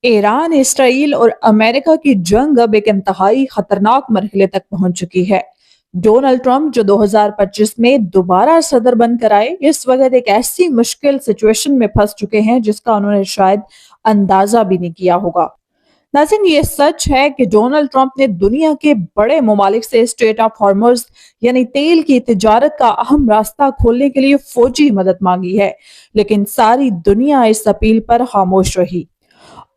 Iran, Israel और America की जंग अब एक इंतहाई खतरनाक मरहले तक पहुंच चुकी है। डोनाल्ड ट्रंप जो 2025 में दोबारा सदर बनकर आए, इस वक्त एक ऐसी मुश्किल सिचुएशन में फंस चुके हैं जिसका उन्होंने शायद अंदाजा भी नहीं किया होगा। नाज़रीन, ये सच है कि डोनाल्ड ट्रंप ने दुनिया के बड़े ममालिक से स्ट्रेट ऑफ हॉर्मुज़ यानी तेल की तिजारत का अहम रास्ता खोलने के लिए फौजी मदद मांगी है, लेकिन सारी दुनिया इस अपील पर खामोश रही।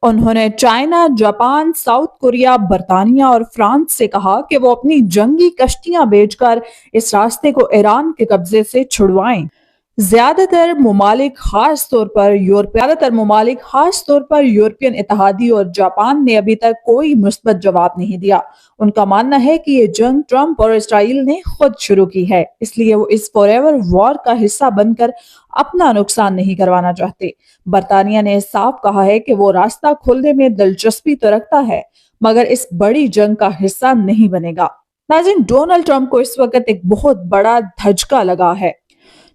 उन्होंने चाइना, जापान, साउथ कोरिया, बर्तानिया और फ्रांस से कहा कि वो अपनी जंगी कश्तियां भेजकर इस रास्ते को ईरान के कब्जे से छुड़वाएं। ज्यादातर ममालिक खास तौर पर यूरोपियन इत्तेहादी और जापान ने अभी तक कोई मुस्बत जवाब नहीं दिया। उनका मानना है कि ये जंग ट्रंप और इसराइल ने खुद शुरू की है, इसलिए वो इस फॉरएवर वॉर का हिस्सा बनकर अपना नुकसान नहीं करवाना चाहते। बर्तानिया ने साफ कहा है कि वो रास्ता खोलने में दिलचस्पी तो रखता है, मगर इस बड़ी जंग का हिस्सा नहीं बनेगा। नाज़रीन, डोनाल्ड ट्रंप को इस वक्त एक बहुत बड़ा धचका लगा है।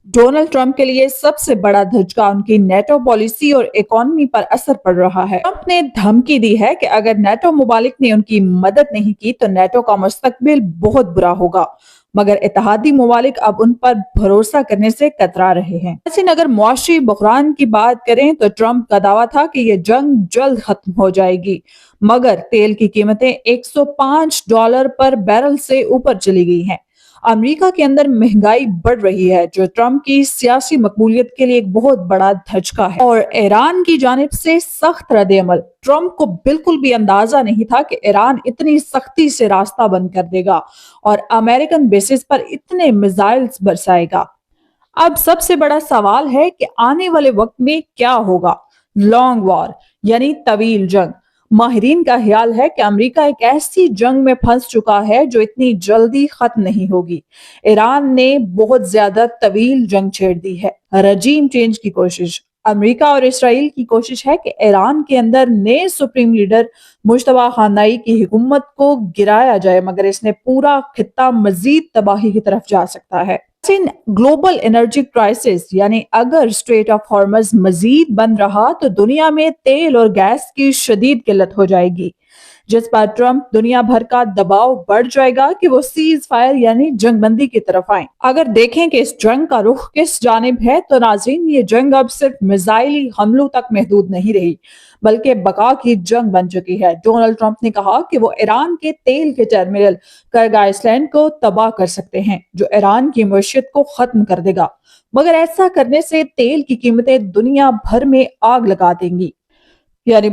डोनाल्ड ट्रंप के लिए सबसे बड़ा धचका उनकी नेटो पॉलिसी और इकोनॉमी पर असर पड़ रहा है। ट्रंप ने धमकी दी है कि अगर नेटो मुमालिक ने उनकी मदद नहीं की तो नेटो का मुस्तकबिल बहुत बुरा होगा, मगर इत्तेहादी मुमालिक अब उन पर भरोसा करने से कतरा रहे हैं। लेकिन अगर मुआशी बहरान की बात करें तो ट्रंप का दावा था कि ये जंग जल्द खत्म हो जाएगी, मगर तेल की कीमतें $105 पर बैरल से ऊपर चली गई हैं। अमेरिका के अंदर महंगाई बढ़ रही है, जो ट्रंप की सियासी मकबूलियत के लिए एक बहुत बड़ा धचका है। और ईरान की जानिब से सख्त रद्द-ए-अमल। ट्रंप को बिल्कुल भी अंदाजा नहीं था कि ईरान इतनी सख्ती से रास्ता बंद कर देगा और अमेरिकन बेसिस पर इतने मिसाइल्स बरसाएगा। अब सबसे बड़ा सवाल है कि आने वाले वक्त में क्या होगा। लॉन्ग वॉर यानी तवील जंग। माहिरीन का ख्याल है कि अमेरिका एक ऐसी जंग में फंस चुका है जो इतनी जल्दी खत्म नहीं होगी। ईरान ने बहुत ज्यादा तवील जंग छेड़ दी है। रजीम चेंज की कोशिश। अमेरिका और इसराइल की कोशिश है कि ईरान के अंदर नए सुप्रीम लीडर मुश्तबा खानाई की हुकूमत को गिराया जाए, मगर इसने पूरा खित्ता मजीद तबाही की तरफ जा सकता है। ग्लोबल एनर्जी क्राइसिस यानी अगर स्ट्रेट ऑफ हॉर्मज मजीद बंद रहा तो दुनिया में तेल और गैस की शदीद किल्लत हो जाएगी, जिस पर ट्रंप दुनिया भर का दबाव बढ़ जाएगा कि वो सीज फायर यानी जंगबंदी की तरफ आए। अगर देखें कि इस जंग का रुख किस जानिब है तो नाज़रीन, ये जंग अब सिर्फ मिसाइली हमलों तक महदूद नहीं रही, बल्कि बका की जंग बन चुकी है। डोनाल्ड ट्रंप ने कहा कि वो ईरान के तेल के टर्मिनल कर्ग आइसलैंड को तबाह कर सकते हैं, जो ईरान की मईशत को खत्म कर देगा, मगर ऐसा करने से तेल की कीमतें दुनिया भर में आग लगा देंगी। यानी